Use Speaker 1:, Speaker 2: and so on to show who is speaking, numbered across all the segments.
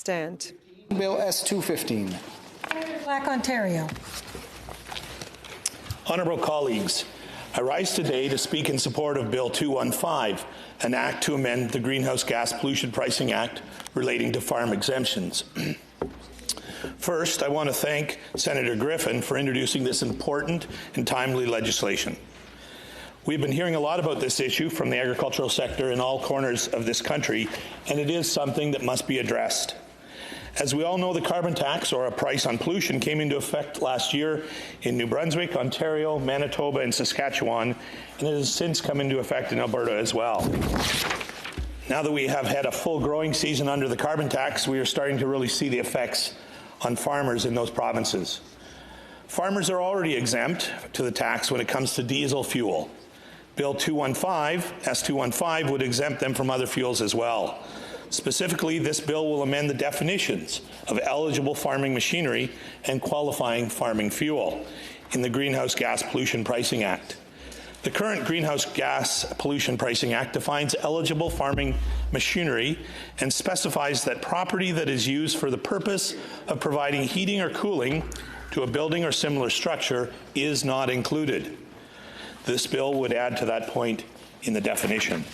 Speaker 1: stand.
Speaker 2: Bill S-215.
Speaker 3: Black, Ontario.
Speaker 4: Honourable colleagues, I rise today to speak in support of Bill 215, an act to amend the Greenhouse Gas Pollution Pricing Act relating to farm exemptions. First, I want to thank Senator Griffin for introducing this important and timely legislation. We've been hearing a lot about this issue from the agricultural sector in all corners of this country, and it is something that must be addressed. As we all know, the carbon tax, or a price on pollution, came into effect last year in New Brunswick, Ontario, Manitoba, and Saskatchewan, and it has since come into effect in Alberta as well. Now that we have had a full growing season under the carbon tax, we are starting to really see the effects on farmers in those provinces. Farmers are already exempt to the tax when it comes to diesel fuel. Bill 215, S-215, would exempt them from other fuels as well. Specifically, this bill will amend the definitions of eligible farming machinery and qualifying farming fuel in the Greenhouse Gas Pollution Pricing Act. The current Greenhouse Gas Pollution Pricing Act defines eligible farming machinery and specifies that property that is used for the purpose of providing heating or cooling to a building or similar structure is not included. This bill would add to that point in the definition.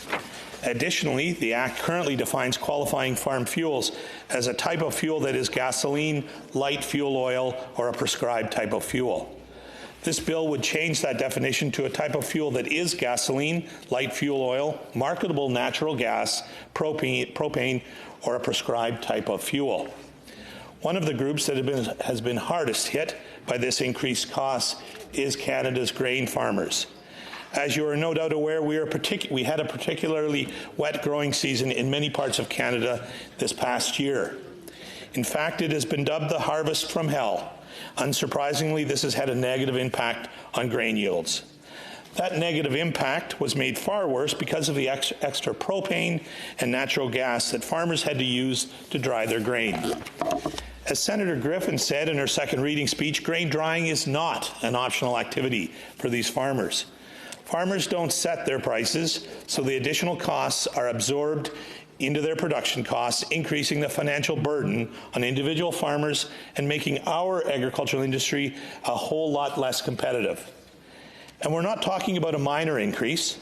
Speaker 4: Additionally, the Act currently defines qualifying farm fuels as a type of fuel that is gasoline, light fuel oil, or a prescribed type of fuel. This bill would change that definition to a type of fuel that is gasoline, light fuel oil, marketable natural gas, propane, or a prescribed type of fuel. One of the groups that has been hardest hit by this increased cost is Canada's grain farmers. As you are no doubt aware, we had a particularly wet growing season in many parts of Canada this past year. In fact, it has been dubbed the harvest from hell. Unsurprisingly, this has had a negative impact on grain yields. That negative impact was made far worse because of the extra propane and natural gas that farmers had to use to dry their grain. As Senator Griffin said in her second reading speech, grain drying is not an optional activity for these farmers. Farmers don't set their prices, so the additional costs are absorbed into their production costs, increasing the financial burden on individual farmers and making our agricultural industry a whole lot less competitive. And we're not talking about a minor increase.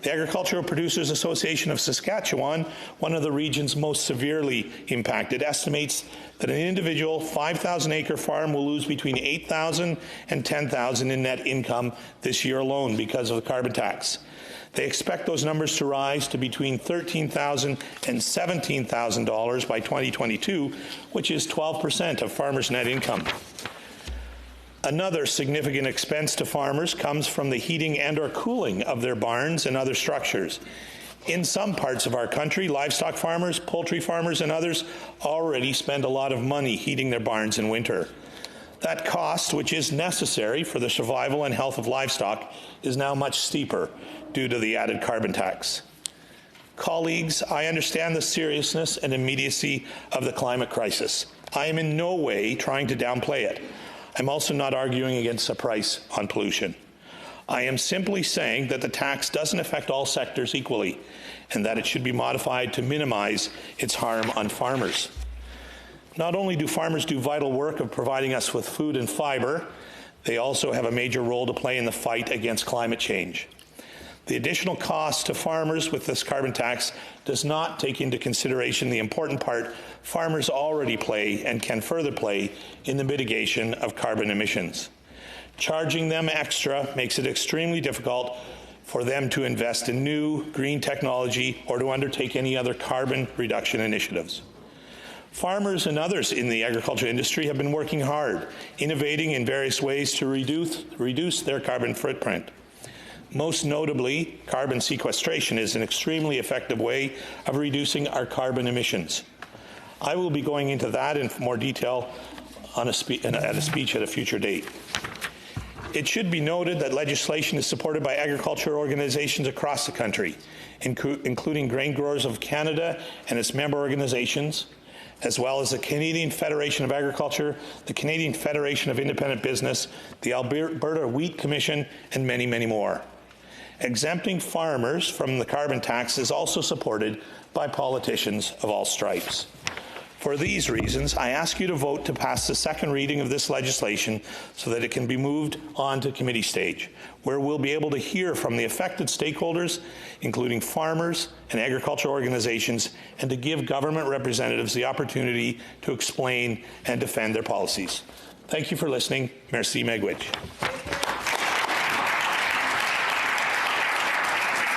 Speaker 4: The Agricultural Producers Association of Saskatchewan, one of the regions most severely impacted, estimates that an individual 5,000-acre farm will lose between $8,000 and $10,000 in net income this year alone because of the carbon tax. They expect those numbers to rise to between $13,000 and $17,000 by 2022, which is 12% of farmers' net income. Another significant expense to farmers comes from the heating and or cooling of their barns and other structures. In some parts of our country, livestock farmers, poultry farmers, and others already spend a lot of money heating their barns in winter. That cost, which is necessary for the survival and health of livestock, is now much steeper due to the added carbon tax. Colleagues, I understand the seriousness and immediacy of the climate crisis. I am in no way trying to downplay it. I'm also not arguing against a price on pollution. I am simply saying that the tax doesn't affect all sectors equally, and that it should be modified to minimize its harm on farmers. Not only do farmers do vital work of providing us with food and fiber, they also have a major role to play in the fight against climate change. The additional cost to farmers with this carbon tax does not take into consideration the important part farmers already play and can further play in the mitigation of carbon emissions. Charging them extra makes it extremely difficult for them to invest in new green technology or to undertake any other carbon reduction initiatives. Farmers and others in the agriculture industry have been working hard, innovating in various ways to reduce their carbon footprint. Most notably, carbon sequestration is an extremely effective way of reducing our carbon emissions. I will be going into that in more detail at a speech at a future date. It should be noted that legislation is supported by agriculture organizations across the country, including Grain Growers of Canada and its member organizations, as well as the Canadian Federation of Agriculture, the Canadian Federation of Independent Business, the Alberta Wheat Commission, and many, many more. Exempting farmers from the carbon tax is also supported by politicians of all stripes. For these reasons, I ask you to vote to pass the second reading of this legislation so that it can be moved on to committee stage, where we'll be able to hear from the affected stakeholders, including farmers and agricultural organizations, and to give government representatives the opportunity to explain and defend their policies. Thank you for listening. Merci, Megwitch.